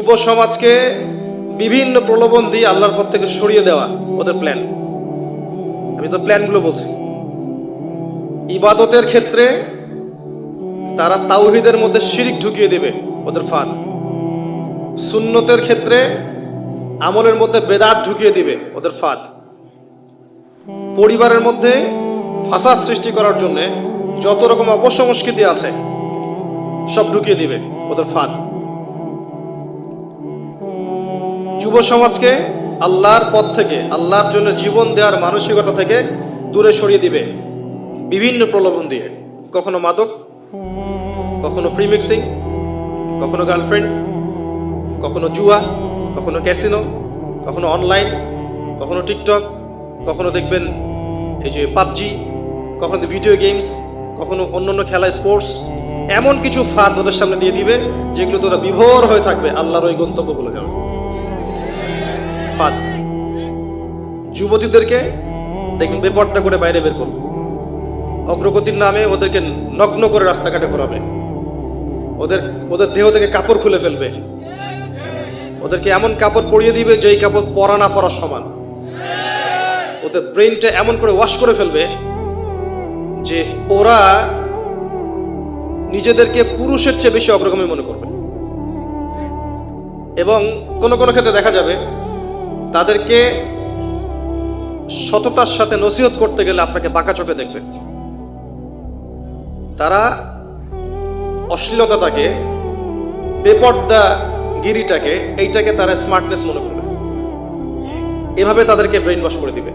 যুব সমাজকে বিভিন্ন প্রলোভন দিয়ে আল্লাহর পথ থেকে সরিয়ে দেওয়া ওদের প্ল্যান। আমি তো প্ল্যানগুলো বলছি। ইবাদতের ক্ষেত্রে তারা তাওহীদের মধ্যে শিরিক ঢুকিয়ে দেবে, ওদের ফাঁদ। সুন্নতের ক্ষেত্রে আমলের মধ্যে বেদাত ঢুকিয়ে দিবে, ওদের ফাঁদ। পরিবারের মধ্যে ফাসাদ সৃষ্টি করার জন্য যত রকম অপসংস্কৃতি আছে সব ঢুকিয়ে দিবে, ওদের ফাঁদ। যুব সমাজকে আল্লাহর পথ থেকে, আল্লাহর জন্য জীবন দেওয়ার মানসিকতা থেকে দূরে সরিয়ে দিবে বিভিন্ন প্রলোভন দিয়ে। কখনো মাদক, কখনো ফ্রি মিক্সিং, কখনো গার্লফ্রেন্ড, কখনো জুয়া, কখনো ক্যাসিনো, কখনো অনলাইন, কখনো টিকটক, কখনো দেখবেন এই যে পাবজি, কখনো ভিডিও গেমস, কখনো অন্যান্য খেলা, স্পোর্টস। এমন কিছু ফাঁদ ওদের সামনে দিয়ে দিবে যেগুলো তোরা বিভোর হয়ে থাকবে, আল্লাহর ওই গন্তব্য বলে যাবে। ফাঁদ। যুবতীদেরকে দেখবেন বেপর্দা করে বাইরে বের করবে, অগ্রগতির নামে ওদেরকে নগ্ন করে রাস্তাঘাটে ঘোরাবে, ওদের দেহ থেকে কাপড় খুলে ফেলবে, ওদেরকে এমন কাপড় পরিয়ে দিবে যেই কাপড় পরা না পরা সমান। ওদের ব্রেনটা এমন করে ওয়াশ করে ফেলবে যে ওরা নিজেদেরকে পুরুষের চেয়ে বেশি অগ্রগামী মনে করবে। এবং কোন কোন ক্ষেত্রে দেখা যাবে তাদেরকে সততার সাথে নসিহত করতে গেলে আপনাকে বাঁকা চোখে দেখবে। তারা অশ্লীলতাটাকে, বেপর্দা গিরিটাকে, এইটাকে তারা স্মার্টনেস মনে করবে। এভাবে তাদেরকে ব্রেইন ওয়াশ করে দিবে।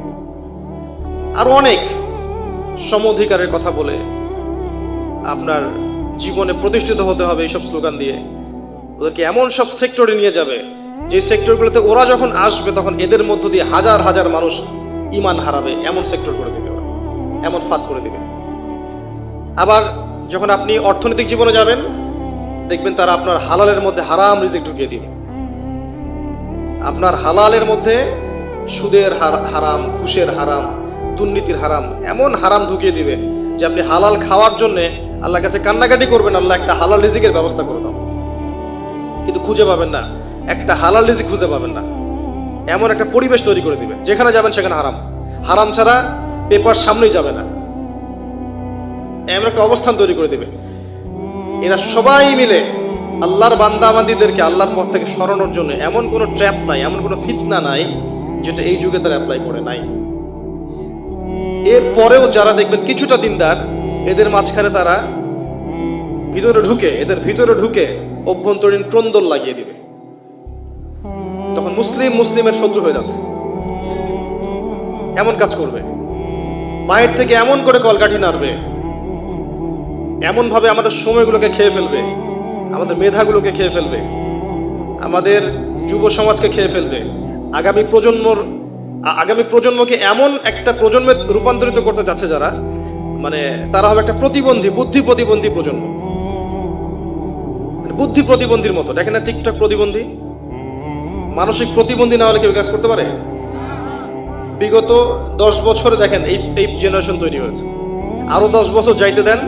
আর অনেক সম অধিকারের কথা বলে, আপনার জীবনে প্রতিষ্ঠিত হতে হবে এইসব স্লোগান দিয়ে ওদেরকে এমন সব সেক্টরে নিয়ে যাবে যে সেক্টরগুলোতে ওরা যখন আসবে তখন এদের মধ্য দিয়ে হাজার হাজার মানুষ ঈমান হারাবে, এমন সেক্টর করে দিবে ওরা, এমন ফাঁদ করে দিবে। আবার যখন আপনি অর্থনৈতিক জীবনে যাবেন দেখবেন তারা আপনার হালালের মধ্যে হারাম রিজিক ঢুকিয়ে দিবে। আপনার হালালের মধ্যে সুদের হারাম, ঘুষের হারাম, দুর্নীতির হারাম, এমন হারাম ঢুকিয়ে দিবে যে আপনি হালাল খাওয়ার জন্য আল্লাহর কাছে কান্নাকাটি করবেন, আল্লাহ একটা হালাল রিজিকের ব্যবস্থা করে দাও, কিন্তু খুঁজে পাবেন না, একটা হালাল রিজিক খুঁজে পাবেন না। এমন একটা পরিবেশ তৈরি করে দিবে যেখানে যাবেন সেখানে হারাম, হারাম ছাড়া পেপার সামনেই যাবে না, এমন একটা অবস্থান তৈরি করে দিবে। এরা সবাই মিলে আল্লাহর বান্দা বান্দীদেরকে আল্লাহর পথ থেকে সরানোর জন্য এমন কোনো ট্র্যাপ নাই, এমন কোনো ফিতনা নাই যেটা এই যুগে তারা অ্যাপ্লাই করে নাই। এরপরেও যারা দেখবেন কিছুটা দিনদার, এদের মাঝখানে তারা এদের ভিতরে ঢুকে অভ্যন্তরীণ ক্রন্দন লাগিয়ে দিবে। তখন মুসলিমের শত্রু হয়ে যাচ্ছে, এমন কাজ করবে। বাইরে থেকে এমন করে কলকাঠি নাড়বে, এমন ভাবে আমাদের সময়গুলোকে খেয়ে ফেলবে, আমাদের মেধাগুলোকে খেয়ে ফেলবে, আমাদের যুব সমাজকে খেয়ে ফেলবে। আগামী প্রজন্মকে এমন একটা প্রজন্মে রূপান্তরিত করতে যাচ্ছে যারা, মানে তারা হবে একটা বুদ্ধি প্রতিবন্ধী প্রজন্ম। বুদ্ধি প্রতিবন্ধীর মতো। দেখেন না টিকটক প্রতিবন্ধী, মানসিক প্রতিবন্ধী না হলে কেউ কাজ করতে পারে? বিগত 10 বছরে দেখেন এই জেনারেশন তৈরি হয়েছে। আরো 10 বছর যাইতে দেন,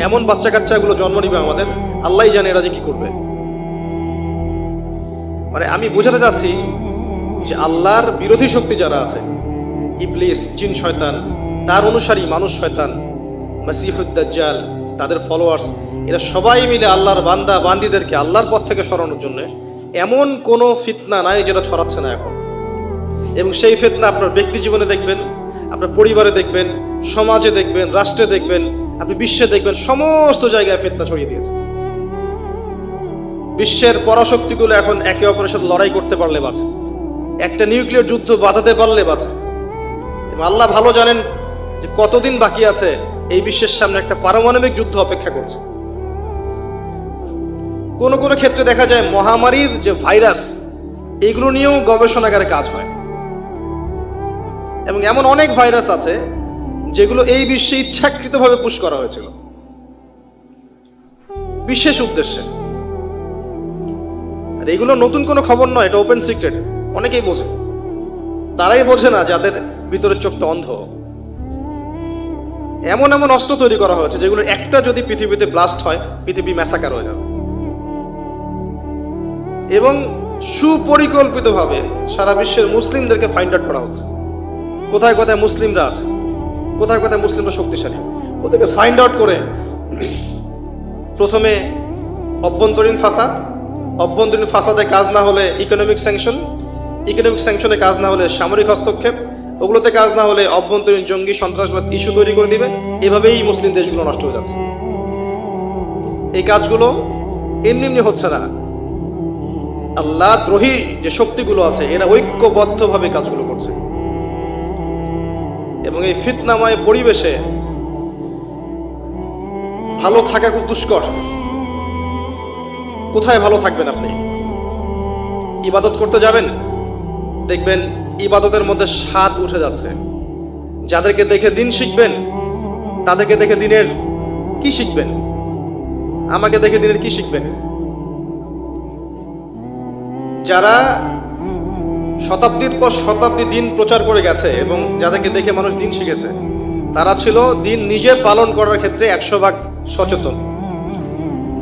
এমন বাচ্চা কাচ্চাগুলো জন্ম নিবে আমাদের, আল্লাহই জানে এরা যে কি করবে। মানে আমি বোঝাতে চাচ্ছি যে আল্লাহর বিরোধী শক্তি যারা আছে, ইবলিস, জিন শয়তান, তার অনুসারী মানুষ শয়তান, মাসিহুদ দাজ্জাল, তাদের ফলোয়ার্স, এরা সবাই মিলে আল্লাহর বান্দা বান্দীদেরকে আল্লাহর পথ থেকে সরানোর জন্য এমন কোনো ফিতনা নাই যেটা ছড়াচ্ছে না এখন। এবং সেই ফিতনা আপনার ব্যক্তি জীবনে দেখবেন, আপনার পরিবারে দেখবেন, সমাজে দেখবেন, রাষ্ট্রে দেখবেন, আপনি বিশ্বে দেখবেন, সমস্ত জায়গায় ফিতনা ছড়িয়ে দিয়েছে। বিশ্বের পরাশক্তিগুলো এখন একে অপরের সাথে লড়াই করতে পারলে বাঁচে, একটা নিউক্লিয়ার যুদ্ধ বাঁধাতে পারলে বাঁচে। আল্লাহ ভালো জানেন যে কতদিন বাকি আছে এই বিশ্বের সামনে একটা পারমাণবিক যুদ্ধ অপেক্ষা করছে। কোন কোন ক্ষেত্রে দেখা যায় মহামারীর যে ভাইরাস, এগুলো নিয়েও গবেষণাগারে কাজ হয়। এবং এমন অনেক ভাইরাস আছে যেগুলো এই বিশ্বে ইচ্ছাকৃতভাবে পুশ করা হয়েছিল বিশেষ উদ্দেশ্যে। আর এগুলো নতুন কোনো খবর নয়, এটা ওপেন সিক্রেট। অনেকেই বোঝে, তারাই বোঝে না যাদের ভিতরের চোখটা অন্ধ। এমন এমন অস্ত্র তৈরি করা হয়েছে যেগুলো একটা যদি পৃথিবীতে ব্লাস্ট হয়, পৃথিবী ম্যাসাকার হয়ে যাবে। এবং সুপরিকল্পিতভাবে সারা বিশ্বের মুসলিমদেরকে ফাইন্ড আউট করা হচ্ছে। কোথায় কোথায় মুসলিমরা আছে, কোথায় কোথায় মুসলিমরা শক্তিশালী, ওদেরকে ফাইন্ড আউট করে প্রথমে অভ্যন্তরীণ ফাসাদ, অভ্যন্তরীণ ফাসাদে কাজ না হলে ইকোনমিক স্যাংশন, ইকোনমিক স্যাংশনে কাজ না হলে সামরিক হস্তক্ষেপ, ওগুলোতে কাজ না হলে অভ্যন্তরীণ জঙ্গি সন্ত্রাসবাদ ইস্যু তৈরি করে দিবে। এভাবেই মুসলিম দেশগুলো নষ্ট হয়ে যাচ্ছে। এই কাজগুলো এমনি এমনি হচ্ছে না। আল্লাহ দ্রোহী যে শক্তিগুলো আছে এরা ঐক্যবদ্ধভাবে কাজগুলো করছে, এবং এই ফিতনাময় পরিবেশে ভালো থাকা খুব দুষ্কর। কোথায় ভালো থাকবেন আপনি? ইবাদত করতে যাবেন, দেখবেন ইবাদতের মধ্যে স্বাদ উঠে যাচ্ছে। যাদেরকে দেখে দিন শিখবেন, তাদেরকে দেখে দিনের কি শিখবেন? আমাকে দেখে দিনের কি শিখবেন? যারা শতাব্দীর পর শতাব্দী দিন প্রচার করে গেছে এবং যাদেরকে দেখে মানুষ দিন শিখেছে, তারা ছিল দিন নিজে পালন করার ক্ষেত্রে 100% সচেতন।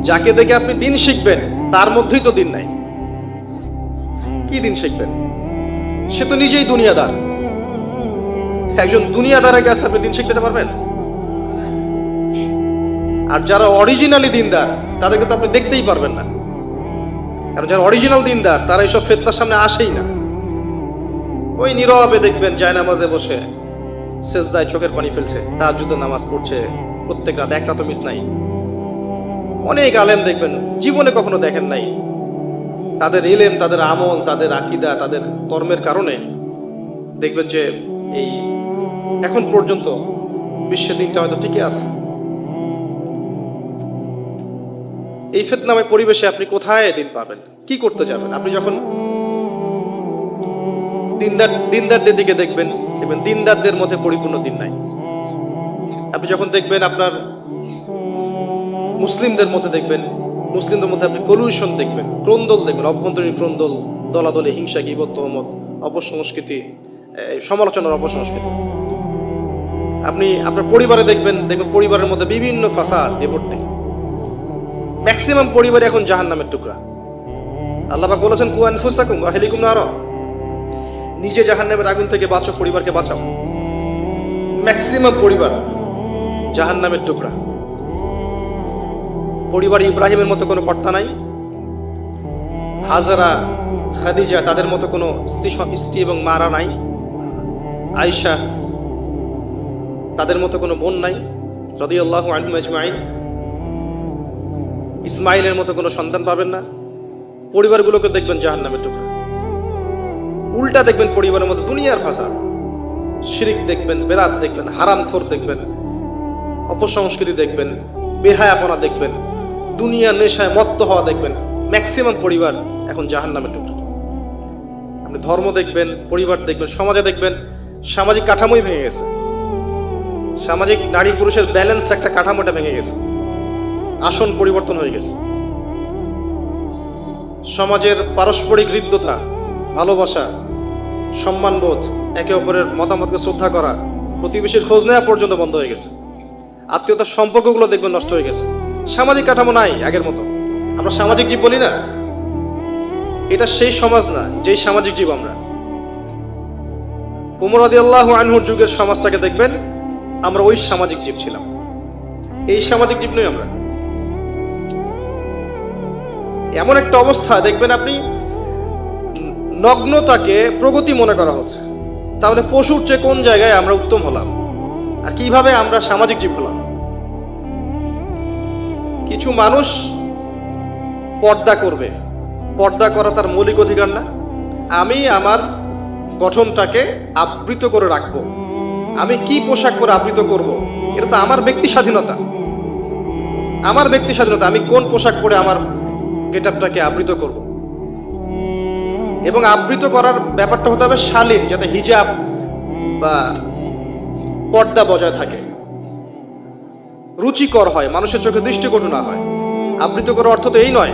যাকে দেখে আপনি দিন শিখবেন তার মধ্যেই তো দিন নাই। কি দিন শিখবেন? সে তো নিজেই দুনিয়াদার। একজন দুনিয়াদারের কাছে আপনি দিন শিখতে পারবেন? আর যারা অরিজিনালি দিনদার তাদেরকে তো আপনি দেখতেই পারবেন না, কারণ যারা অরিজিনাল দিনদার তারা এইসব ফিতনার সামনে আসেই না। ওই নীরবে দেখবেন জায়নামাজে বসে সেজদায় চোখের পানি ফেলছে, তাহাজ্জুদের নামাজ পড়ছে, প্রত্যেক রাত এক রাতও মিস নাই। অনেক আলেম দেখবেন জীবনে কখনো দেখেন নাই, তাদের ইলম, তাদের আমল, তাদের আকীদা, তাদের কর্মের কারণে দেখবেন যে এই এখন পর্যন্ত বিশ্বের দিনটা হয়তো টিকে আছে। এই ফিতনাময় পরিবেশে আপনি কোথায় দিন পাবেন? কি করতে যাবেন? আপনি যখন দিনদারদের দিকে দেখবেন, দিনদারদের মধ্যে পরিপূর্ণ দিন নাই। আপনি যখন দেখবেন আপনার মুসলিমদের মধ্যে দেখবেন, মুসলিমদের মধ্যে আপনি কলুশন দেখবেন, ক্রন্দল দেখবেন, অভ্যন্তরীণ ক্রন্দল, দলাদলে হিংসা, গীবত, তহমত, অপসংস্কৃতি, সমালোচনার অপসংস্কৃতি। আপনি আপনার পরিবারে দেখবেন পরিবারের মধ্যে বিভিন্ন ফাসাদ ভর্তি। ম্যাক্সিমাম পরিবারে এখন জাহান্নামের টুকরা। আল্লাহ পাক বলেছেন কু আনফুসাকুম ওয়া আহলিকুম নারা, নিজে জাহান্নামের আগুন থেকে বাঁচো, পরিবারকে বাঁচাও। ম্যাক্সিমাম পরিবার জাহান্নামের টুকরা। পরিবার ইব্রাহিমের মতো কোনো কর্তা নাই, হাজারা, খাদিজা তাদের মতো কোনো স্ত্রী এবং মারা নাই, আয়েশা তাদের মতো কোনো বোন নাই রাদিয়াল্লাহু আনহুম আজমাইন। ইসমাইলের মতো কোনো সন্তান পাবেন না। পরিবারগুলোকে দেখবেন জাহান্নামের টুকরা। উল্টা দেখবেন পরিবারের মধ্যে দুনিয়ার ফাসাদ, শিরিক দেখবেন, বেরাত দেখবেন, হারামখোর দেখবেন, অপসংস্কৃতি দেখবেন, বেহায়াপনা দেখবেন, দুনিয়া নেশায় মত্ত হওয়া দেখবেন। ম্যাক্সিমাম পরিবার এখন জাহান্নামের টুকরা। আপনি ধর্ম দেখবেন, পরিবার দেখবেন, সমাজে দেখবেন সামাজিক কাঠামোই ভেঙে গেছে। সামাজিক নারী পুরুষের ব্যালেন্স একটা কাঠামোটা ভেঙে গেছে, আসন পরিবর্তন হয়ে গেছে। সমাজের পারস্পরিক হৃদ্যতা, ভালোবাসা, সম্মানবোধ, একে অপরের মতামতকে শ্রদ্ধা করা, প্রতিবেশীর খোঁজ নেওয়া পর্যন্ত বন্ধ হয়ে গেছে। আত্মীয়তার সম্পর্কগুলো দেখবেন নষ্ট হয়ে গেছে। সামাজিক কাঠামো নাই আগের মতো। আমরা সামাজিক জীব বলি না, এটা সেই সমাজ না যেই সামাজিক জীব আমরা। উমর রাদিয়াল্লাহু আনহুর যুগের সমাজটাকে দেখবেন, আমরা ওই সামাজিক জীব ছিলাম। এই সামাজিক জীব নই আমরা। এমন একটা অবস্থা দেখবেন আপনি, নগ্নতাকে প্রগতি মনে করা হচ্ছে। তাহলে পশুর চেয়ে কোন জায়গায় আমরা উত্তম হলাম, আর কিভাবে আমরা সামাজিক জীব হলাম? কিছু মানুষ পর্দা করবে, পর্দা করা তার মৌলিক অধিকার না? আমি আমার গঠনটাকে আবৃত করে রাখবো, আমি কি পোশাক পরে আবৃত করব, এটা তো আমার ব্যক্তি স্বাধীনতা। আমার ব্যক্তি স্বাধীনতা, আমি কোন পোশাক পরে আমার গেটআপটাকে আবৃত করব। এবং আবৃত করার ব্যাপারটা হতে হবে শালীন, যাতে হিজাব বা পর্দা বজায় থাকে, রুচিকর হয়, মানুষের চোখে দৃষ্টিকটু না হয়। আবৃত করার অর্থ তো এই নয়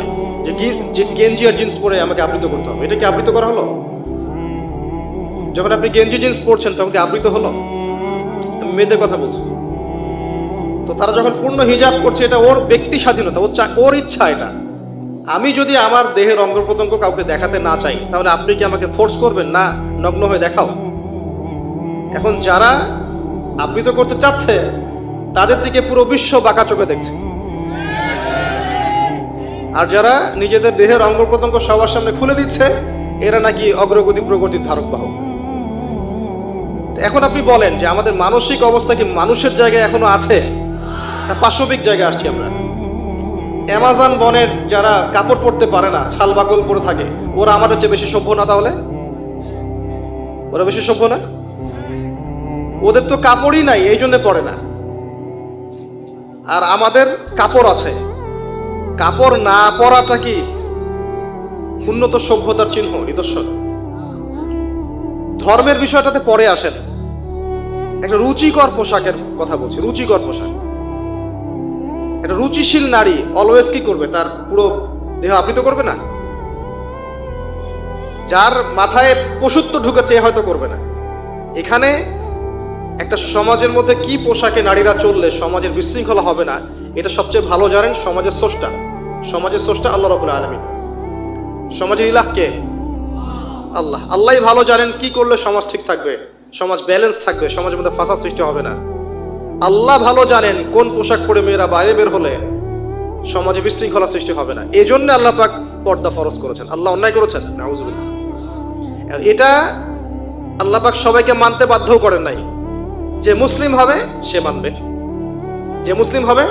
যে গেঞ্জি আর জিন্স পরে আমাকে আবৃত করতে হবে। এটা কি আবৃত করা হলো? যখন আপনি গেঞ্জি জিন্স পরছেন তখন কি আবৃত হলো? মেয়েদের কথা বলছি তো, তারা যখন পূর্ণ হিজাব করছে, এটা ওর ব্যক্তি স্বাধীনতা, ওর ইচ্ছা। এটা আমি যদি আমার দেহের অঙ্গ প্রত্যঙ্গ কাউকে দেখাতে না চাই, তাহলে আপনি কি আমাকে ফোর্স করবেন না নগ্ন হয়ে দেখাও? এখন যারা আবৃত করতে চাচ্ছে তাদের দিকে পুরো বিশ্ব বাঁকা চোখে দেখছে, আর যারা নিজেদের দেহের অঙ্গ প্রত্যঙ্গ সবার সামনে খুলে দিচ্ছে এরা নাকি অগ্রগতি প্রগতির ধারক বাহক। এখন আপনি বলেন যে আমাদের মানসিক অবস্থা কি মানুষের জায়গায় এখনো আছে না পাশবিক জায়গায় আসছি আমরা? অ্যামাজন বনের যারা কাপড় পরতে পারে না, ছাল বাকল পরে থাকে, ওরা আমাদের চেয়ে বেশি সভ্য না? তাহলে ওরা বেশি সভ্য না? ওদের তো কাপড়ই নাই, এই জন্য পরে না। আর আমাদের কাপড় আছে। কাপড় না পরাটা কি উন্নত সভ্যতার চিহ্ন, নিদর্শন? ধর্মের বিষয়টাতে পরে আসেন। একটা রুচিকর পোশাকের কথা বলছি, রুচিকর পোশাক। একটা রুচিশীল নারী অলওয়েজ কি করবে? তার পুরো দেহ আবৃত করবে না? যার মাথায় পশুত্ব ঢুকেছে এ হয়তো করবে না। এখানে একটা সমাজের মধ্যে কি পোশাকে নারীরা চললে সমাজের বিশৃঙ্খলা হবে না, এটা সবচেয়ে ভালো জানেন সমাজের স্রষ্টা। সমাজের স্রষ্টা আল্লাহ রাব্বুল আলামিন। সমাজের ইলাহ কে? আল্লাহ। আল্লাহই ভালো জানেন কি করলে সমাজ ঠিক থাকবে, সমাজ ব্যালেন্স থাকবে, সমাজের মধ্যে ফাসাদ সৃষ্টি হবে না। আল্লাহ ভালো জানেন কোন পোশাক পরে মেয়েরা বাইরে বের হলে সমাজে বিশৃঙ্খলা সৃষ্টি হবে না। এই জন্য আল্লাহ পাক পর্দা ফরজ করেছেন। আল্লাহ অন্যায় করেছেন? নাউজুবিল্লাহ। এটা আল্লাহ পাক সবাইকে মানতে বাধ্য করেন নাই। যে মুসলিম হবে সে মানবে, যে মুসলিম হবে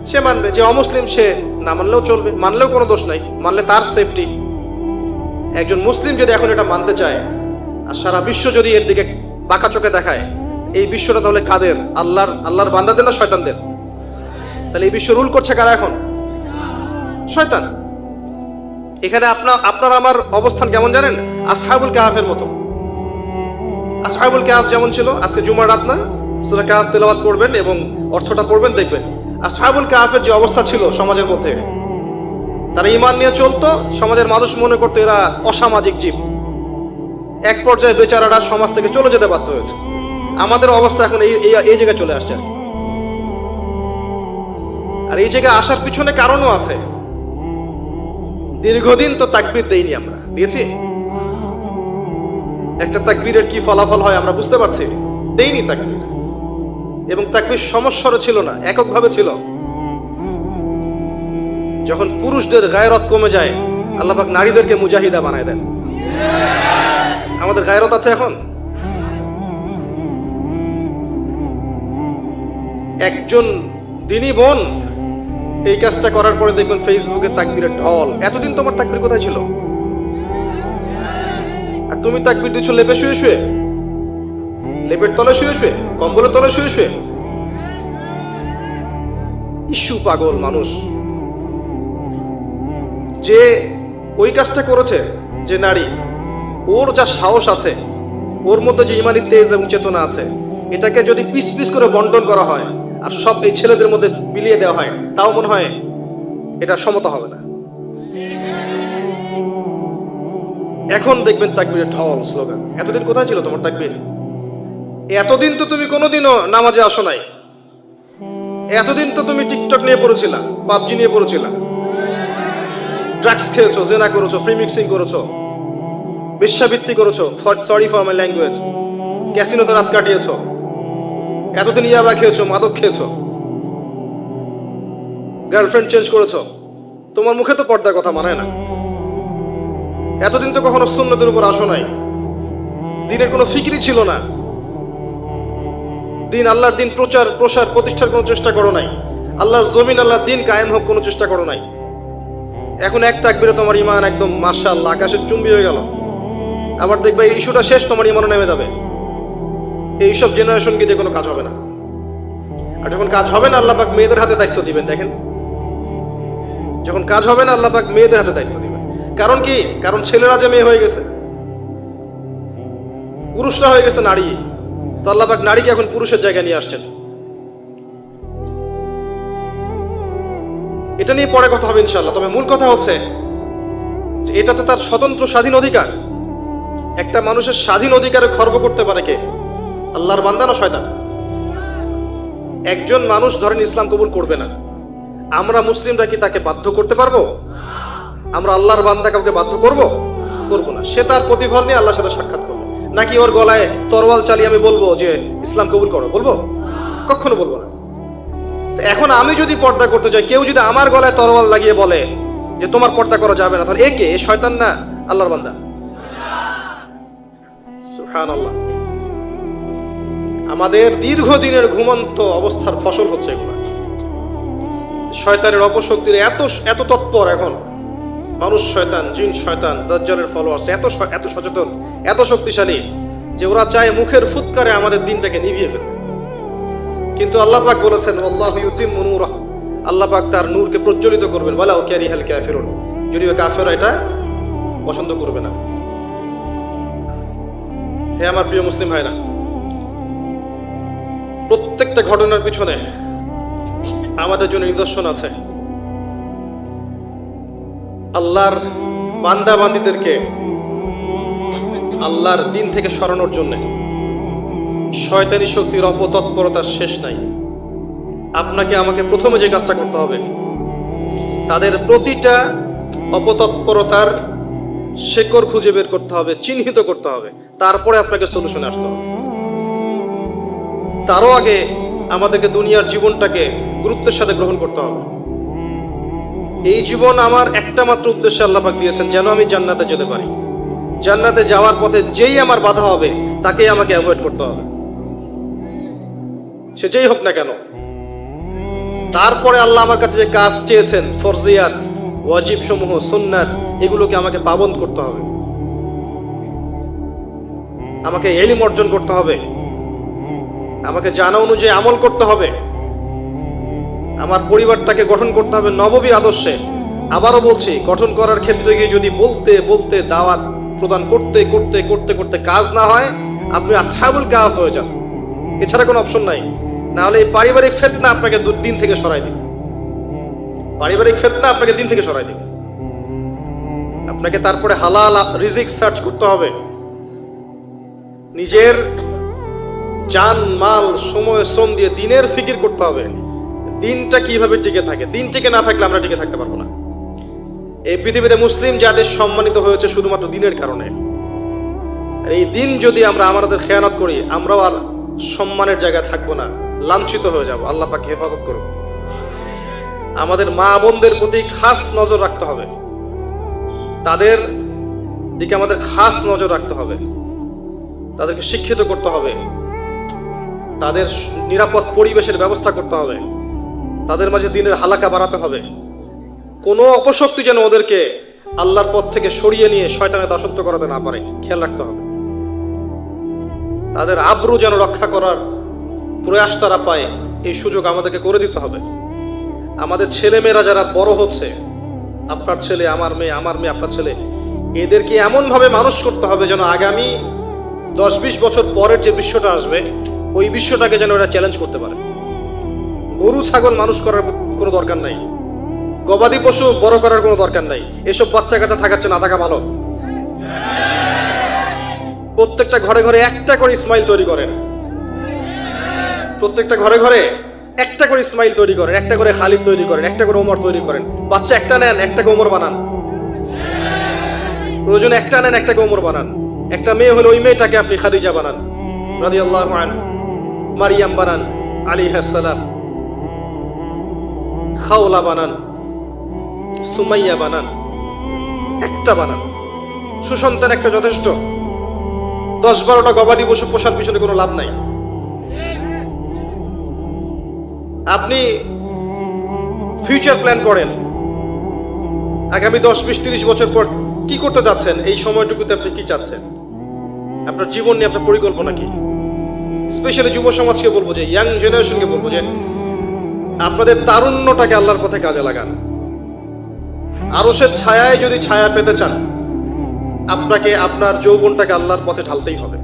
সে মানবে, যে অমুসলিম সে না মানলেও চলবে, মানলেও কোনো দোষ নাই, মানলে তার সেফটি। একজন মুসলিম যদি এখন এটা মানতে চায় আর সারা বিশ্ব যদি এর দিকে বাঁকা চোখে দেখায়, এই বিশ্বটা তাহলে কাদের? আল্লাহর বান্দাদের না শয়তানদের? তাহলে এই বিশ্ব রুল করছে কারা এখন? শয়তান। এখানে আপনার আমার অবস্থান কেমন জানেন? আসহাবুল কাহাফের মতো। আসহাবুল কাহাফ যেমন ছিল, আজকে জুমার রাত না, সূরা কাহাফ তেলাওয়াত করবেন এবং অর্থটা পড়বেন, দেখবেন আসহাবুল কাহাফের যে অবস্থা ছিল সমাজের মধ্যে। তারা ঈমান নিয়ে চলতো, সমাজের মানুষ মনে করতো এরা অসামাজিক জীব। এক পর্যায়ে বেচারারা সমাজ থেকে চলে যেতে বাধ্য হয়েছে। আমাদের অবস্থা এখন এই জায়গায় চলে আসছে। আর এই জায়গায় আসার পিছনে কারণও আছে। দীর্ঘদিন তো তাকবীর দেইনি আমরা, দিয়েছি? একটা তাকবীরের কি ফলাফল হয় আমরা বুঝতে পারছি? দেইনি তাকবীর। এবং তাকবীর সমস্যারও ছিল না, এককভাবে ছিল। যখন পুরুষদের গায়রত কমে যায় আল্লাহ পাক নারীদেরকে মুজাহিদা বানায় দেন। আমাদের গায়রত আছে এখন? একজন দিনী বোন এই কাজটা করার পরে দেখবেন ফেসবুকে তাকবীরের ঢল। এতদিন তোমার তাকবীর কোথায় ছিল? আর তুমি তাকবীর দিচ্ছ লেপে শুয়ে শুয়ে, লেপের তলে শুয়ে শুয়ে, কম্বলের তলে শুয়ে শুয়ে। ইস্যু পাগল মানুষ। যে ওই কাজটা করেছে, যে নারী, ওর যা সাহস আছে, ওর মধ্যে যে ইমানি তেজ এবং চেতনা আছে, এটাকে যদি পিস পিস করে বন্টন করা হয় আর সব এই ছেলেদের মধ্যে বিলিয়ে দেওয়া হয়, তাও মনে হয় এটা সমতা হবে না। এখন দেখবেন তাকবীরের ঢল, স্লোগান। এতদিন কোথায় ছিল তোমার তাকবীর? এতদিন তো তুমি কোনোদিনও নামাজে আসো নাই। এতদিন তো তুমি টিকটক নিয়ে পড়েছিলা, পাবজি নিয়ে পড়েছিলা, ড্রাগস খেয়েছো, জেনা করেছো, ফ্রি মিক্সিং করেছো, বেশ্যাবৃত্তি করেছো, সরি ফর মাই ল্যাঙ্গুয়েজ, ক্যাসিনোতে রাত কাটিয়েছো, এতদিন ইয়াবা খেয়েছো, মাদক খেয়েছো, গার্লফ্রেন্ড চেঞ্জ করেছো। তোমার মুখে তো পর্দার কথা মানায় না। এতদিন তো কখনো সুন্নতের উপর আসো নাই। দিনের কোনো ফিকিরই ছিল না। দিন, আল্লাহর দিন প্রচার প্রসার প্রতিষ্ঠার কোনো চেষ্টা করো নাই। আল্লাহর জমিন, আল্লাহর দিন কায়েম হোক কোনো চেষ্টা করো নাই। এখন এক তাকবীরে তোমার ঈমান একদম মাশাআল্লাহ আকাশের চুম্বি হয়ে গেল। আবার দেখবে এই ইস্যুটা শেষ, তোমার ঈমান নেমে যাবে। এইসব জেনারেশনকে দিয়ে কোনো কাজ হবে না। আর যখন কাজ হবে না আল্লাহ পাক মেয়েদের হাতে দায়িত্ব দিবেন। দেখেন, যখন কাজ হবে না আল্লাহ পাক মেয়েদের হাতে দায়িত্ব দিবেন। কারণ কি? কারণ ছেলেরা যে মেয়ে হয়ে গেছে, পুরুষরা হয়ে গেছে নারী, তো আল্লাহ পাক নারীকে এখন পুরুষের জায়গায় নিয়ে আসছেন। এটা নিয়ে পরে কথা হবে ইনশাআল্লাহ। তবে মূল কথা হচ্ছে যে এটা তো তার স্বতন্ত্র স্বাধীন অধিকার। একটা মানুষের স্বাধীন অধিকারে খর্ব করতে পারে কে? আল্লাহর বান্দা না শয়তান? একজন মানুষ ধরেন ইসলাম কবুল করবে না, আমরা মুসলিমরা কি তাকে বাধ্য করতে পারবো? আমরা আল্লাহর বান্দা কাউকে বাধ্য করব না। সে তার প্রতিফল নিয়ে আল্লাহর সাথে সাক্ষাৎ করবে। নাকি ওর গলায় তরোয়াল চালিয়ে আমি বলবো যে ইসলাম কবুল করো, বলবো? কখনো বলবো না। এখন আমি যদি পর্দা করতে চাই, কেউ যদি আমার গলায় তরোয়াল লাগিয়ে বলে যে তোমার পর্দা করা যাবে না, তাহলে এ শয়তান না আল্লাহর বান্দা? সুবহানাল্লাহ। আমাদের দীর্ঘদিনের ঘুমন্ত অবস্থার ফসল হচ্ছে এগুলো। শয়তানের অপশক্তির এত তৎপর এখন মানুষ, শয়তান, জিন শয়তান, দাজ্জালের ফলোয়ার্স এত সচেতন, এত শক্তিশালী যে ওরা চায় মুখের ফুৎকারে আমাদের দিনটাকে নিভিয়ে ফেলতে। কিন্তু আল্লাহ পাক বলেছেন আল্লাহু ইউতিম্মু নূরাহু, আল্লাহ পাক তার নূরকে প্রজ্বলিত করবেন, ওয়ালাউ কারিহাল কাফিরুন, যদিও কাফেররা এটা পছন্দ করবে না। হে আমার প্রিয় মুসলিম ভাইরা, প্রত্যেকটা ঘটনার পিছনে আমাদের জন্য নিদর্শন আছে। আল্লাহর বান্দা বান্দীদেরকে আল্লাহর দিন থেকে সরানোর জন্য শয়তানি শক্তির অপতৎপরতার শেষ নাই। আপনাকে আমাকে প্রথমে যে কাজটা করতে হবে, তাদের প্রতিটা অপতৎপরতার শেকড় খুঁজে বের করতে হবে, চিহ্নিত করতে হবে, তারপরে আপনাকে সলিউশনে আসতে হবে। তারও আগে আমাদেরকে দুনিয়ার জীবনটাকে গুরুত্বের সাথে গ্রহণ করতে হবে। এই জীবন আমার একটা মাত্র উদ্দেশ্যে আল্লাহ পাক দিয়েছেন, যেন আমি জান্নাতে যেতে পারি। জান্নাতে যাওয়ার পথে যেই আমার বাধা হবে তাকেই আমাকে অ্যাভয়েড করতে হবে, সে যেই হোক না কেন। তারপরে আল্লাহ আমার কাছে যে কাজ চেয়েছেন, ফরজিয়াত, ওয়াজিব সমূহ, সুন্নাত, এগুলোকে আমাকে পাবন্দ করতে হবে। আমাকে ইলম অর্জন করতে হবে, আমাকে জানা অনুযায়ী আমল করতে হবে, আমার পরিবারটাকে গঠন করতে হবে নববী আদর্শে। আবারও বলছি, গঠন করার ক্ষেত্রে গিয়ে যদি বলতে বলতে দাওয়াত প্রদান করতে করতে করতে করতে কাজ না হয়, আপনি আসহাবুল কাহফ হয়ে যান, এছাড়া কোনো অপশন নাই। না হলে এই পারিবারিক ফিতনা আপনাকে দিন থেকে সরাই দিবে। পারিবারিক ফিতনা আপনাকে দিন থেকে সরাই দিবে। আপনাকে তারপরে হালাল রিজিক সার্চ করতে হবে, নিজের জান মাল সময় শ্রম দিয়ে দিনের ফিকির করতে হবে। দিনটা কিভাবে টিকে থাকে, দিন টিকে না থাকলে আমরা টিকে থাকতে পারবো না। এই পৃথিবীতে মুসলিম জাতি সম্মানিত হয়েছে শুধুমাত্র দিনের কারণে। এই দিন যদি আমরা আমাদের খেয়ানত করি, আমরাও আর সম্মানের জায়গায় থাকবো না, লাঞ্ছিত হয়ে যাব। আল্লাহ পাক হেফাজত করুন। আমাদের মা বোনদের প্রতি খাস নজর রাখতে হবে, তাদের দিকে আমাদের খাস নজর রাখতে হবে, তাদেরকে শিক্ষিত করতে হবে, তাদের নিরাপদ পরিবেশের ব্যবস্থা করতে হবে, তাদের মাঝে দিনের হালাকা বাড়াতে হবে। কোনো অপশক্তি যেন ওদেরকে আল্লাহর পথ থেকে সরিয়ে নিয়ে শয়তানের দাসত্ব করাতে না পারে, খেয়াল রাখতে হবে। তাদের আব্রু যেন রক্ষা করার প্রয়াস তারা পায়, এই সুযোগ আমাদেরকে করে দিতে হবে। আমাদের ছেলেমেয়েরা যারা বড় হচ্ছে, আপনার ছেলে আমার মেয়ে, আমার মেয়ে আপনার ছেলে, এদেরকে এমনভাবে মানুষ করতে হবে যেন আগামী 10-20 বছর পরের যে বিশ্বটা আসবে, ওই বিশ্বটাকে যেন ওরা চ্যালেঞ্জ করতে পারে। গরু ছাগল মানুষ করার কোনো দরকার নাই, গবাদি পশু বড় করার কোনো দরকার নাই। এসব বাচ্চা কাচ্চা থাকার চেয়ে না থাকা ভালো। প্রত্যেকটা ঘরে ঘরে একটা করে ইসমাইল তৈরি করেন, প্রত্যেকটা ঘরে ঘরে একটা করে ইসমাইল তৈরি করেন, একটা করে খালিদ তৈরি করেন, একটা করে ওমর তৈরি করেন। বাচ্চা একটা নেন, একটাকে ওমর বানান, প্রয়োজন একটা নেন, একটাকে ওমর বানান। একটা মেয়ে হলে ওই মেয়েটাকে আপনি খাদিজা বানান রাদিয়াল্লাহু আনহা, মারিয়াম বানান আলাইহিস সালাম, খাওলা বানান, সুমাইয়া বানান, একটা বানান। সুসন্তান একটা যথেষ্ট। 10-12টা গবাদি পশু পোষার পিছনে কোনো লাভ নাই। আপনি ফিউচার প্ল্যান করেন, আগামী 10-20-30 বছর পর কি করতে যাচ্ছেন, এই সময়টুকুতে আপনি কি চাচ্ছেন, আপনার জীবন নিয়ে আপনার পরিকল্পনা কি। স্পেশালি যুব সমাজকে বলবো, যে ইয়াং জেনারেশনকে বলবো, যে আপনাদের তারুণ্যটাকে আল্লাহর পথে কাজে লাগান। আরশের ছায়ায় যদি ছায়া পেতে চান, আপনাকে আপনার যৌবনটাকে আল্লাহর পথে ঢালতেই হবে।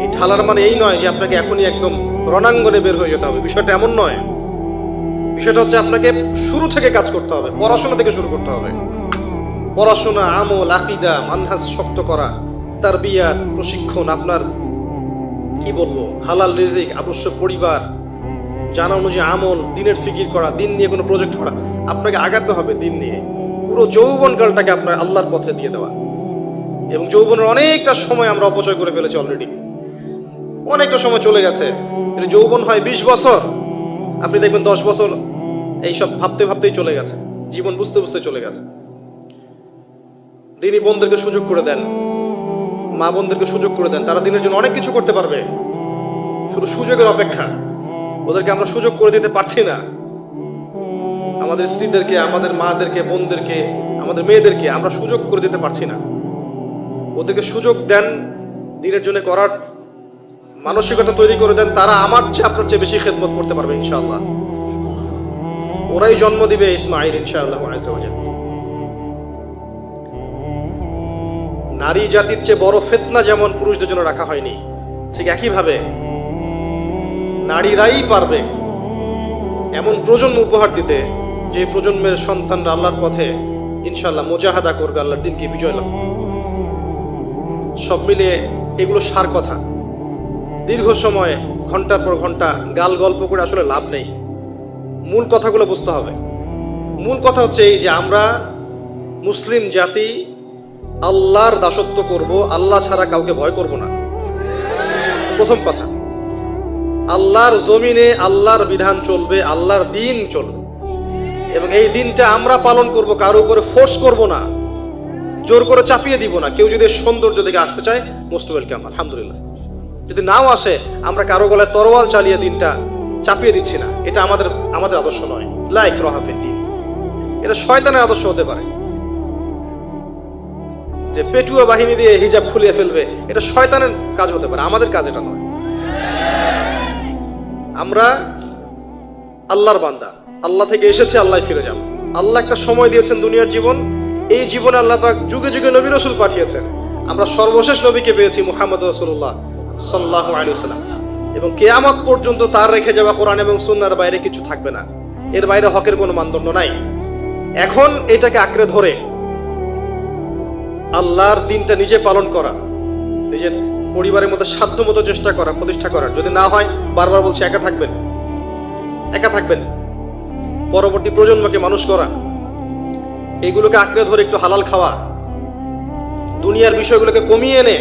এই ঢালার মানে এই নয় যে আপনাকে এখনই একদম রণাঙ্গনে বের হয়ে যেতে হবে, বিষয়টা এমন নয়। বিষয়টা হচ্ছে আপনাকে শুরু থেকে কাজ করতে হবে, পড়াশোনা থেকে শুরু করতে হবে। পড়াশোনা, আমল, আকীদা, মানহাজ শক্ত করা, তারবিয়াত, প্রশিক্ষণ, আপনার কি বলবো, হালাল রিজিক, আবশ্যক পরিবার, জানা অনুযায়ী আমল, দিনের ফিকির করা, দিন নিয়ে কোনো প্রজেক্ট করা। আপনাকে আগাতে হবে দিন নিয়ে। পুরো যৌবনকালটাকে আপনার আল্লাহর পথে দিয়ে দেওয়া। এবং যৌবনের অনেকটা সময় আমরা অপচয় করে ফেলেছি অলরেডি, অনেকটা সময় চলে গেছে। কিন্তু যৌবন হয় 20 বছর, আপনি দেখবেন 10 বছর এইসব ভাবতে ভাবতেই চলে গেছে, জীবন বুঝতে বুঝতে চলে গেছে। দিনী বোনদেরকে সুযোগ করে দেন, মা বোনদেরকে সুযোগ করে দেন, তারা দিনের জন্য অনেক কিছু করতে পারবে। শুধু সুযোগের অপেক্ষা, ওদেরকে আমরা সুযোগ করে দিতে পারছি না। আমাদের স্ত্রীদেরকে, আমাদের মাদেরকে, বোনদেরকে, আমাদের মেয়েদেরকে আমরা সুযোগ করে দিতে পারছি না। ওদেরকে সুযোগ দেন, দিনের জন্য করার মানসিকতা তৈরি করে দেন। তারা আমার চেয়ে আপনার চেয়ে বেশি খেদমত করতে পারবে ইনশাআল্লাহ। ওরাই জন্ম দিবে ইসমাইল ইনশাআল্লাহ। নারী জাতির চেয়ে বড় ফিতনা যেমন পুরুষদের জন্য রাখা হয়নি, ঠিক একইভাবে নারীরাই পারবে এমন প্রজন্ম উপহার দিতে, যে প্রজন্মের সন্তানরা আল্লাহর পথে ইনশাআল্লাহ মুজাহাদা করবে, আল্লাহর দিনকে বিজয় লাভ। সব মিলিয়ে এগুলো সার কথা। দীর্ঘ সময় ঘন্টার পর ঘন্টা গাল গল্প করে আসলে লাভ নেই। মূল কথাগুলো বুঝতে হবে। মূল কথা হচ্ছে এই যে আমরা মুসলিম জাতি আল্লাহর দাসত্ব করব, আল্লাহ ছাড়া কাউকে ভয় করব না। প্রথম কথা, আল্লাহর জমিনে আল্লাহর বিধান চলবে, আল্লাহর দিন চলবে, এবং এই দিনটা আমরা পালন করব, কারো উপরে ফোর্স করব না, জোর করে চাপিয়ে দিব না। কেউ যদি সৌন্দর্য দিকে আসতে চায়, মোস্ট ওয়েলকাম, আলহামদুলিল্লাহ। যদি নাও আসে, আমরা কারো গলায় তরোয়াল চালিয়ে দিনটা চাপিয়ে দিচ্ছি না। এটা আমাদের আদর্শ নয়। লাইক রহাফের দিন, এটা শয়তানের আদর্শ হতে পারে, যে পেটুয়া বাহিনী দিয়ে হিজাব খুলিয়ে ফেলবে, এটা শয়তানের কাজ হতে পারে, আমাদের কাজ এটা নয়। আমরা আল্লাহর বান্দা, আল্লাহ থেকে এসেছে, আল্লাহ ফিরে যাব। আল্লাহ একটা সময় দিয়েছেন দুনিয়ার জীবন, এই জীবনে আল্লাহ পাক যুগে যুগে নবী রাসূল পাঠিয়েছেন। আমরা সর্বশেষ নবীকে পেয়েছি, মুহাম্মদ রাসূলুল্লাহ সাল্লাল্লাহু আলাইহি ওয়াসাল্লাম, এবং কিয়ামত পর্যন্ত তার রেখে যাওয়া কোরআন এবং সুন্নাহর বাইরে কিছু থাকবে না। এর বাইরে হকের কোনো মানদণ্ড নাই। এখন এটাকে আঁকড়ে ধরে আল্লাহর দিনটা নিজে পালন করা, নিজের পরিবারের মধ্যে সাধ্যমতো চেষ্টা করা, প্রতিষ্ঠা করার। যদি না হয়, বারবার বলছি, একা থাকবেন। পরবর্তী প্রজন্মকে মানুষ করা, এগুলোকে আঁকড়ে ধরে একটু হালাল খাওয়া, দুনিয়ার বিষয়গুলোকে কমিয়ে এনে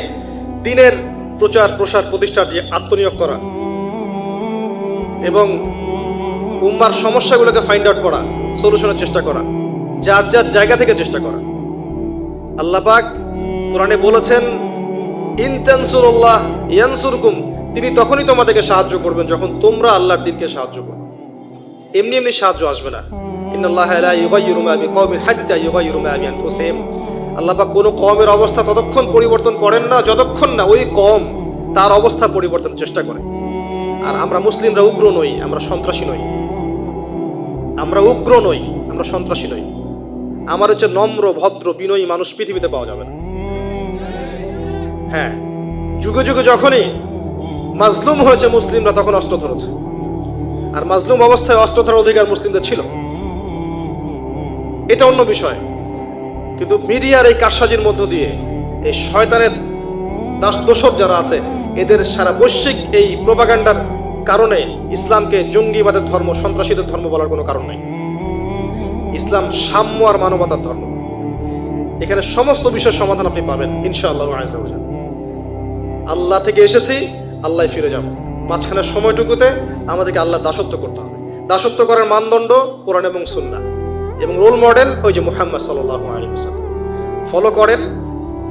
দিনের প্রচার প্রসার প্রতিষ্ঠার যে আত্মনিয়োগ করা, এবং উম্মার সমস্যাগুলোকে ফাইন্ড আউট করা, সলিউশনের চেষ্টা করা, যার যার জায়গা থেকে চেষ্টা করা। আল্লাহ পাক কোরআনে বলেছেন, ইন তানসুরুল্লাহ ইয়ানসুরকুম, তিনি তখনই তোমাদেরকে সাহায্য করবেন যখন তোমরা আল্লাহর দিনকে সাহায্য করবে। এমনি এমনি সাহায্য আসবে না। ইন্নাল্লাহা লা ইউগাইয়িরু মা বিকওমিন হাত্তা ইউগাইয়িরু মা বিআনফুসিহিম। আল্লাহ পাক কোনো কওমের অবস্থা ততক্ষণ পরিবর্তন করেন না যতক্ষণ না ওই কওম তার অবস্থা পরিবর্তনের চেষ্টা করে। আর আমরা মুসলিমরা উগ্র নই, আমরা সন্ত্রাসী নই। আমরা উগ্র নই, আমরা সন্ত্রাসী নই। আমার হচ্ছে নম্র, ভদ্র, বিনয়ী মানুষ পৃথিবীতে পাওয়া যাবে না। হ্যাঁ, যুগে যুগে যখনই মাজলুম হয়েছে মুসলিমরা, তখন অস্ত্র ধরেছে। আর মাজলুম অবস্থায় অস্ত্র ধরার অধিকার মুসলিমদের ছিল, এটা অন্য বিষয়। কিন্তু মিডিয়ার এই কারসাজির মধ্য দিয়ে এই শয়তানের দোসর যারা আছে, এদের সারা বৈশ্বিক এই প্রোপাগান্ডার কারণে ইসলামকে জঙ্গিবাদের ধর্ম, সন্ত্রাসীদের ধর্ম বলার কোনো কারণ নেই। ইসলাম সাম্য আর মানবতার ধর্ম। এখানে সমস্ত বিষয়ের সমাধান আপনি পাবেন ইনশাআল্লাহ। আল্লাহ থেকে এসেছি, আল্লাহ ফিরে যাব। মাঝখানের সময়টুকুতে আমাদেরকে আল্লাহর দাসত্ব করতে হবে। দাসত্ব করার মানদণ্ড কোরআন এবং সুন্নাহ, এবং রোল মডেল ওই যে মুহাম্মদ সাল্লাল্লাহু আলাইহি ওয়াসাল্লাম। ফলো করেন,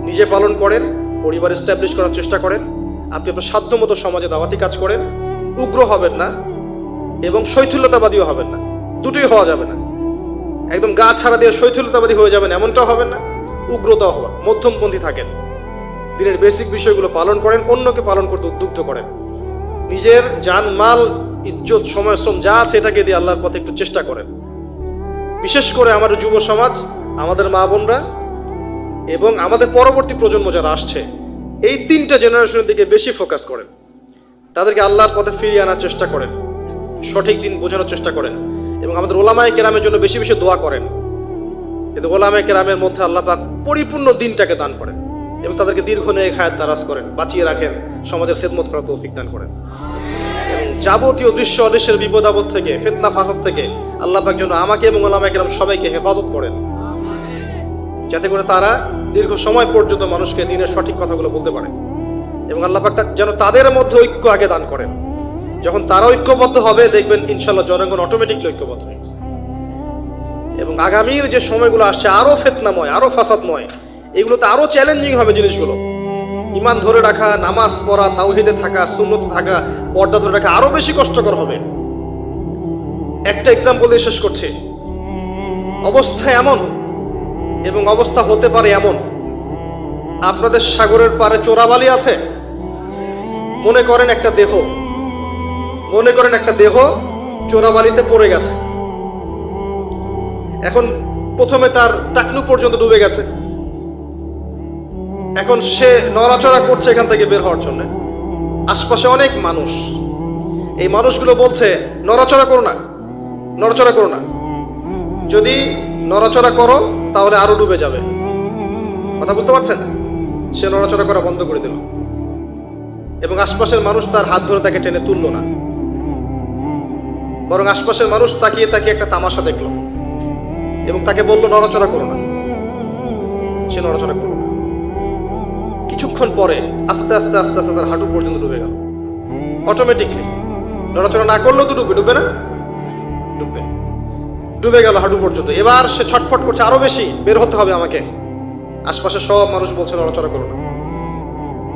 নিজে পালন করেন, পরিবার এস্টাবলিশ করার চেষ্টা করেন। আপনি আপনার সাধ্যমতো সমাজে দাওয়াতি কাজ করেন। উগ্র হবেন না এবং শৈথিল্যতাবাদীও হবেন না, দুটোই হওয়া যাবে না। একদম গা ছাড়া দিয়ে শৈথিল্যতাবাদী হয়ে যাবেন এমনটাও হবেন না, উগ্রতাও হবেন। মধ্যমপন্থী থাকেন, দিনের বেসিক বিষয়গুলো পালন করেন, অন্যকে পালন করতে উদ্বুদ্ধ করেন। নিজের জান, মাল, ইজ্জত, সময়, শ্রম যা আছে এটাকে দিয়ে আল্লাহর পথে একটু চেষ্টা করেন। বিশেষ করে আমাদের যুব সমাজ, আমাদের মা বোনরা এবং আমাদের পরবর্তী প্রজন্ম যারা আসছে, এই তিনটা জেনারেশনের দিকে বেশি ফোকাস করেন। তাদেরকে আল্লাহর পথে ফিরিয়ে আনার চেষ্টা করেন, সঠিক দিন বোঝানোর চেষ্টা করেন, এবং আমাদের ওলামায়ে কেরামের জন্য বেশি বেশি দোয়া করেন। কিন্তু ওলামায়ে কেরামের মধ্যে আল্লাহ পাক পরিপূর্ণ দিনটাকে দান করেন এবং তাদেরকে দীর্ঘ নেক হায়াত দারাজ করেন, বাঁচিয়ে রাখেন, সমাজের খেদমত করার তৌফিক দান করেন। এবং যাবতীয় দৃশ্য অদৃশ্যের বিপদ আপদ থেকে, ফিতনা ফাসাদ থেকে আল্লাহ পাক যেন আমাকে এবং উলামায়ে কেরাম সবাইকে হেফাজত করেন, যাতে করে তারা দীর্ঘ সময় পর্যন্ত মানুষকে দ্বীনের সঠিক কথাগুলো বলতে পারে। এবং আল্লাহ পাক যেন তাদের মধ্যে ঐক্য আগে দান করেন। যখন তারা ঐক্যবদ্ধ হবে, দেখবেন ইনশাআল্লাহ জনগণ অটোমেটিকলি ঐক্যবদ্ধ হয়ে গেছে। এবং আগামীর যে সময়গুলো আসছে আরো ফিতনাময়, আরো ফাসাদময়, এগুলোতে আরো চ্যালেঞ্জিং হবে জিনিসগুলো। ঈমান ধরে রাখা, নামাজ পড়া, তাওহীদে থাকা, সুন্নতে থাকা, পর্দা ধরে রাখা আরো বেশি কষ্টকর হবে। একটা এক্সাম্পল দিয়ে শেষ করছি। অবস্থা এমন এবং অবস্থা হতে পারে এমন, আপনাদের সাগরের পারে চোরাবালি আছে। মনে করেন একটা দেহ চোরাবালিতে পড়ে গেছে। এখন প্রথমে তার টাকনু পর্যন্ত ডুবে গেছে। এখন সে নড়াচড়া করছে এখান থেকে বের হওয়ার জন্য। আশপাশে অনেক মানুষ, এই মানুষগুলো বলছে নড়াচড়া করো না, নড়াচড়া করো না, যদি নড়াচড়া করো তাহলে আরো ডুবে যাবে। কথা বুঝতে পারছেন? সে নড়াচড়া করা বন্ধ করে দিল এবং আশপাশের মানুষ তার হাত ধরে তাকে টেনে তুললো না, বরং আশপাশের মানুষ তাকিয়ে তাকিয়ে একটা তামাশা দেখলো এবং তাকে বললো নড়াচড়া করো না। সে নড়াচড়া করলো না। কিছুক্ষণ পরে আস্তে আস্তে আস্তে আস্তে তার হাঁটু পর্যন্ত ডুবে গেল। অটোমেটিকলি নড়াচড়া না করলেও তো ডুবে না, ডুবে গেল হাঁটু পর্যন্ত। এবার সে ছটফট করছে, আরো বেশি বের হতে হবে আমাকে। আশপাশে সব মানুষ বলছে নড়াচড়া করো না,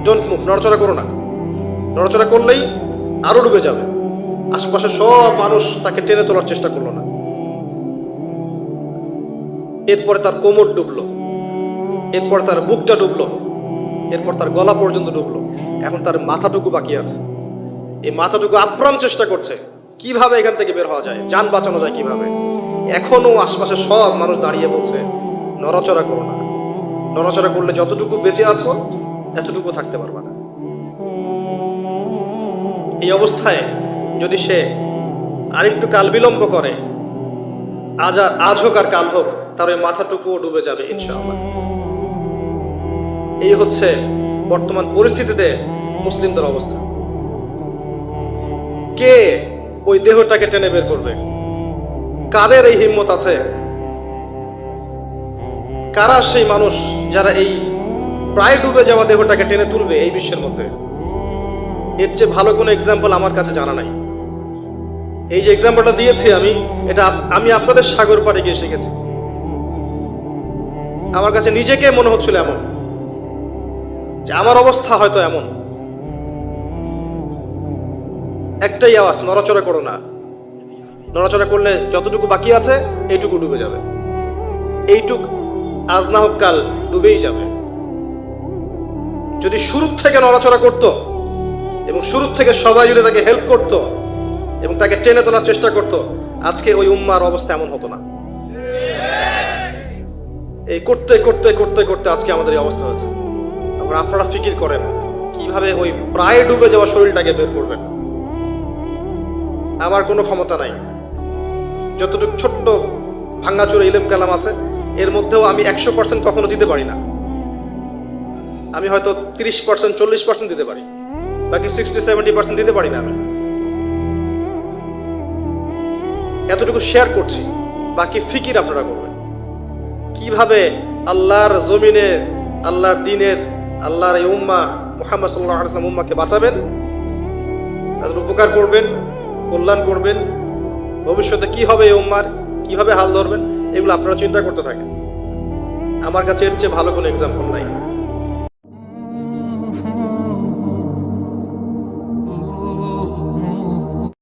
ডোন্ট মুভ, নড়াচড়া করো না, নড়াচড়া করলেই আরো ডুবে যাবে। আশপাশে সব মানুষ তাকে টেনে তোলার চেষ্টা করলো না। এরপরে তার কোমর ডুবলো, এরপর তার বুকটা ডুবলো, এরপর তার গলা পর্যন্ত ডুবলো। এখন তার মাথাটুকু বাকি আছে। এই মাথাটুকু আপ্রাণ চেষ্টা করছে কিভাবে এখান থেকে বের হওয়া যায়, যান বাঁচানো যায় কিভাবে। এখনো আশপাশে সব মানুষ দাঁড়িয়ে বলছে নড়াচড়া করো না, নড়াচড়া করলে যতটুকু বেঁচে আছো এতটুকু থাকতে পারবা না। এই অবস্থায় যদি সে আরেকটু কাল বিলম্ব করে, আজ হোক আর কাল হোক, তার ওই মাথাটুকুও ডুবে যাবে ইনশাআল্লাহ। এই হচ্ছে বর্তমান পরিস্থিতিতে মুসলিমদের অবস্থা। কে ওই দেহটাকে টেনে বের করবে? কাদের এই হিম্মত আছে? কারা সেই মানুষ যারা এই প্রায় ডুবে যাওয়া দেহটাকে টেনে তুলবে এই বিশ্বের মধ্যে? এর চেয়ে ভালো কোনো এক্সাম্পল আমার কাছে জানা নাই। এই যে এক্সাম্পলটা দিয়েছি আমি আপনাদের সাগর পাড়ে গিয়ে শিখেছি। আমার কাছে নিজেকে মনে হচ্ছিল এমন যে আমার অবস্থা হয়তো এমন। একটাই আওয়াজ, নড়াচড়া করো না। নড়াচড়া করলে যতটুকু বাকি আছে এইটুকু ডুবে যাবে। এইটুক আজ না হোক কাল ডুবেই যাবে। যদি শুরু থেকে নড়াচড়া করত এবং শুরু থেকে সবাই জুড়ে তাকে হেল্প করত এবং তাকে টেনে তোলার চেষ্টা করত, আজকে ওই উম্মার অবস্থা এমন হতো না। এই করতে করতে করতে করতে আজকে আমাদের এই অবস্থা হয়েছে। আপনারা ফিকির করেন কিভাবে ওই প্রায় ডুবে যাওয়া শরীরটাকে বের করবেন। আমার কোনো ক্ষমতা নাই। যতটুকু ছোট্ট ভাঙ্গাচুরা ইলম কালাম আছে এর মধ্যেও আমি 100% কখনো দিতে পারি না। আমি হয়তো 30%, 40% দিতে পারি, বাকি 60-70% দিতে পারি না। আমি এতটুকু শেয়ার করছি, বাকি ফিকির আপনারা করবেন কিভাবে আল্লাহর জমিনে, আল্লাহর দ্বীনের, আল্লাহর এই উম্মাহ মুহাম্মদ সাল্লাল্লাহু আলাইহি ওয়াসাল্লাম উম্মাহকে বাঁচাবেন, তাদের উপকার করবেন, কল্যাণ করবেন। ভবিষ্যতে কি হবে এই উম্মার, কিভাবে হাল ধরবেন, এগুলো আপনারা চিন্তা করতে থাকেন। আমার কাছে এর চেয়ে ভালো কোনো এক্সাম্পল নাই।